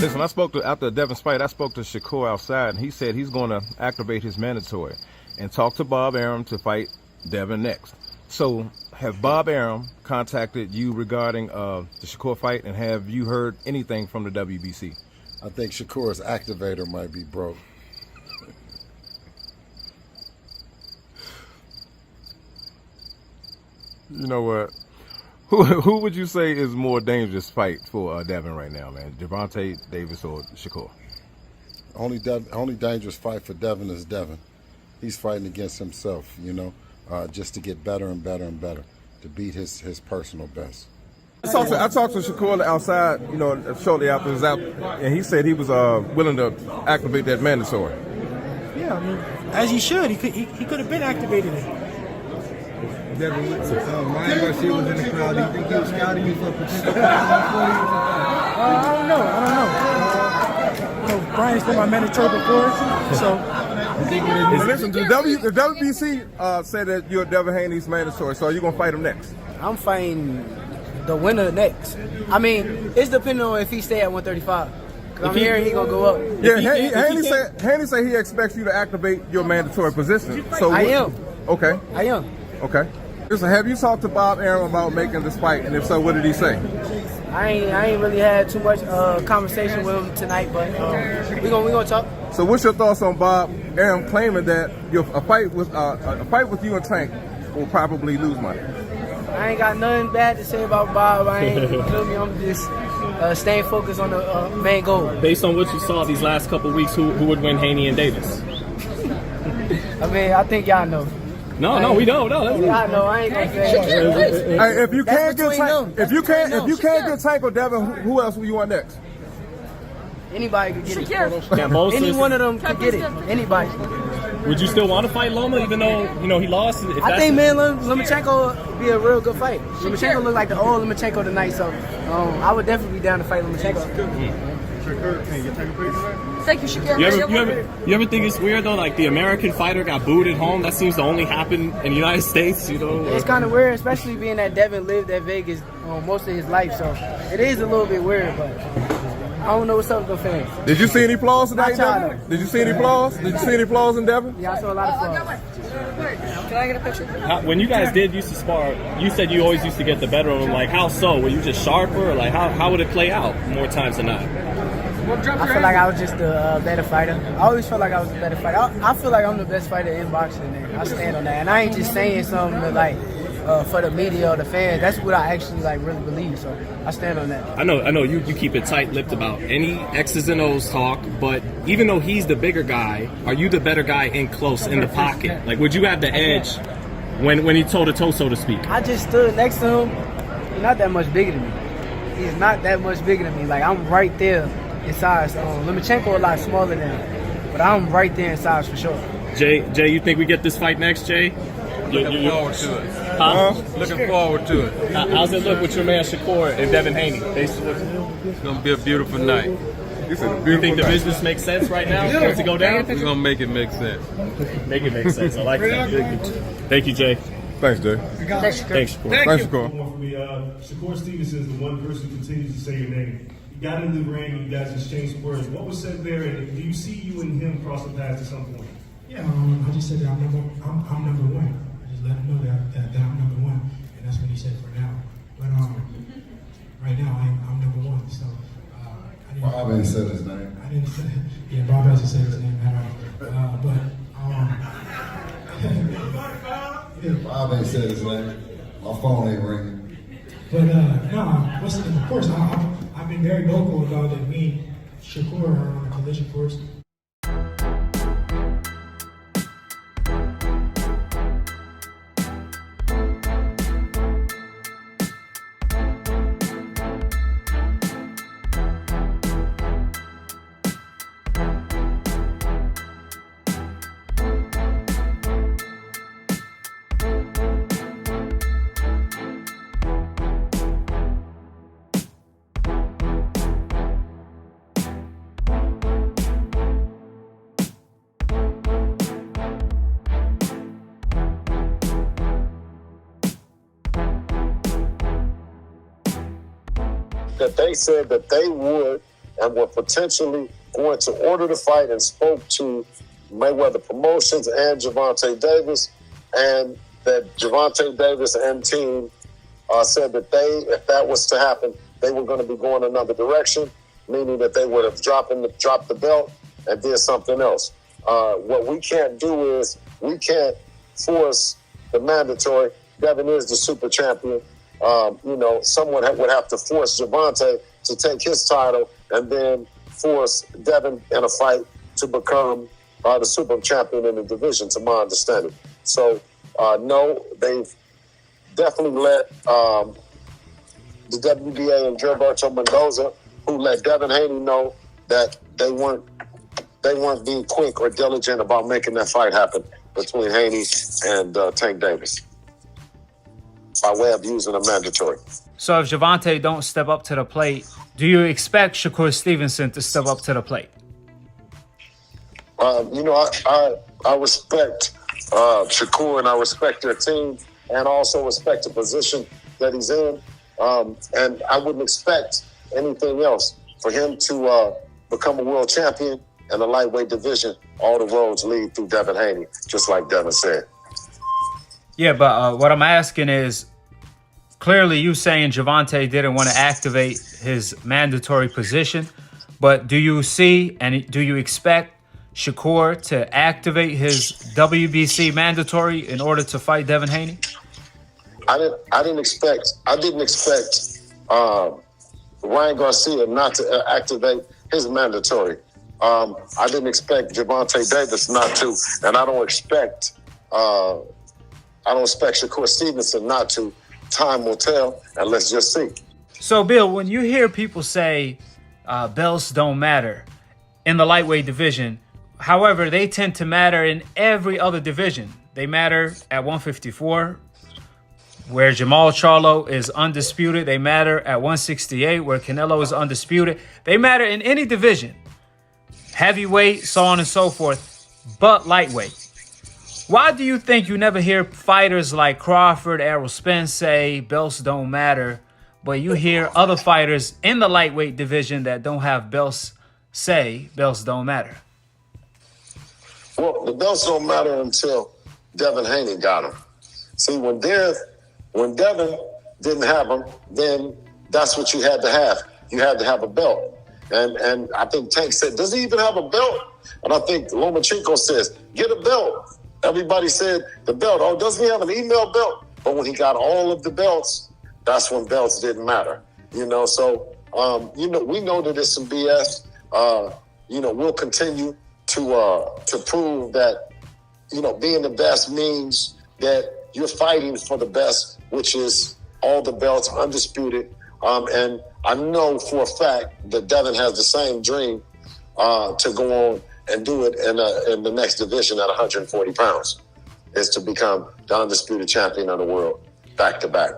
Listen, after Devin's fight, I spoke to Shakur outside, and he said he's going to activate his mandatory and talk to Bob Arum to fight Devin next. So, have Bob Arum contacted you regarding the Shakur fight, and have you heard anything from the WBC? I think Shakur's activator might be broke. You know what? Who would you say is more dangerous fight for Devin right now, man? Gervonta Davis or Shakur? Only dangerous fight for Devin is Devin. He's fighting against himself, you know, just to get better and better and better, to beat his personal best. I talked to Shakur outside, you know, shortly after his out, and he said he was willing to activate that mandatory. Yeah, I mean, as he should. He could have been activated it. Devin, Ryan Garcia was in the crowd. Do you think he was scouting you for a potential fight? I don't know. Brian's been my mandatory before, so. Listen, the WBC said that you're Devin Haney's mandatory, so are you going to fight him next? I'm fighting the winner next. I mean, it's depending on if he stay at 135. Cause I'm hearing he gonna go up. Yeah, Haney said he expects you to activate your mandatory position. So I am. Okay. I am. Okay. Listen, have you talked to Bob Arum about making this fight, and if so, what did he say? I ain't really had too much conversation with him tonight, but we gonna talk. So, what's your thoughts on Bob Arum claiming that a fight with you and Tank will probably lose money? I ain't got nothing bad to say about Bob. I'm just staying focused on the main goal. Based on what you saw these last couple of weeks, who would win, Haney and Davis? I mean, I think y'all know. No, we don't. No, I know. I ain't gonna say. Hey, if you can't get Tank or Devin, who else will you want next? Anybody could get it. Kambosos. Any one of them could get it. Anybody. Would you still want to fight Loma, even though he lost? I think Lomachenko would be a real good fight. Lomachenko looked like the old Lomachenko tonight, so I would definitely be down to fight Lomachenko. Thank you, Shakur. You ever think it's weird though? Like the American fighter got booed at home. That seems to only happen in the United States. You know, it's kind of weird, especially being that Devin lived at Vegas most of his life. So it is a little bit weird, but I don't know what's up with the fans. Did you see any flaws tonight, Devin? Did you see any flaws? Did you see any flaws in Devin? Yeah, I saw a lot of flaws. Can I get a picture? When you guys did used to spar, you said you always used to get the better of him. Like how so? Were you just sharper, or like how would it play out more times than not? I feel like I was just a better fighter. I always felt like I was a better fighter. I feel like I'm the best fighter in boxing, and I stand on that. And I ain't just saying something to, for the media or the fans. That's what I actually really believe. So I stand on that. I know you keep it tight-lipped about any X's and O's talk, but even though he's the bigger guy, are you the better guy in close in the pocket? Like, would you have the edge when he toe-to-toe, so to speak? I just stood next to him. He's not that much bigger than me. He's not that much bigger than me. Like, I'm right there in size. Lomachenko a lot smaller than him, but I'm right there in size for sure. Jay, you think we get this fight next, Jay? Looking forward to it. Huh? Looking forward to it. How's it look with your man Shakur and Devin Haney? It's going to be a beautiful night. You think the business makes sense right now? Once it go down? We're going to make it make sense. Make it make sense. I like that. Thank you, Jay. Thanks, Jay. Thanks, Shakur. Thanks, Shakur. Shakur Stevenson is the one person who continues to say your name. You got in the ring, you guys exchanged words. What was said there, and do you see you and him crossing paths at some point? Yeah, I just said that I'm number one. I just let him know that I'm number one, and that's what he said for now. But right now, I'm number one. So Bob ain't said his name. I didn't say. Yeah, Bob hasn't said his name at all. Bob ain't said his name. My phone ain't ringing. But of course, I've been very vocal about that. Me, Shakur are on a collision course. That they said that they would and were potentially going to order the fight and spoke to Mayweather Promotions and Gervonta Davis, and that Gervonta Davis and team said that if that was to happen, they were going to be going another direction, meaning that they would have dropped the belt and did something else. What we can't do is we can't force the mandatory. Devin is the super champion. Someone would have to force Gervonta to take his title and then force Devin in a fight to become the super champion in the division, to my understanding. So, no, they've definitely let the WBA and Gilberto Mendoza, who let Devin Haney know that they weren't being quick or diligent about making that fight happen between Haney and Tank Davis by way of using a mandatory. So if Gervonta don't step up to the plate, do you expect Shakur Stevenson to step up to the plate? I respect Shakur, and I respect their team, and also respect the position that he's in. And I wouldn't expect anything else for him to become a world champion in the lightweight division. All the roads lead through Devin Haney, just like Devin said. Yeah, but what I'm asking is, clearly you saying Gervonta didn't want to activate his mandatory position, but do you see and do you expect Shakur to activate his WBC mandatory in order to fight Devin Haney? I didn't expect Ryan Garcia not to activate his mandatory. I didn't expect Gervonta Davis not to, and I don't expect Shakur Stevenson not to. Time will tell, and let's just see. So, Bill, when you hear people say belts don't matter in the lightweight division, however, they tend to matter in every other division. They matter at 154, where Jamal Charlo is undisputed. They matter at 168, where Canelo is undisputed. They matter in any division. Heavyweight, so on and so forth, but lightweight. Why do you think you never hear fighters like Crawford, Errol Spence say belts don't matter, but you hear other fighters in the lightweight division that don't have belts say belts don't matter? Well, the belts don't matter until Devin Haney got them. See, when Devin didn't have them, then that's what you had to have. You had to have a belt. And I think Tank said, does he even have a belt? And I think Lomachenko says, get a belt. Everybody said the belt. Oh, doesn't he have an email belt? But when he got all of the belts, that's when belts didn't matter. So we know that it's some BS. We'll continue to prove that, being the best means that you're fighting for the best, which is all the belts, undisputed. And I know for a fact that Devin has the same dream to go on and do it in the next division at 140 pounds, is to become the undisputed champion of the world back to back.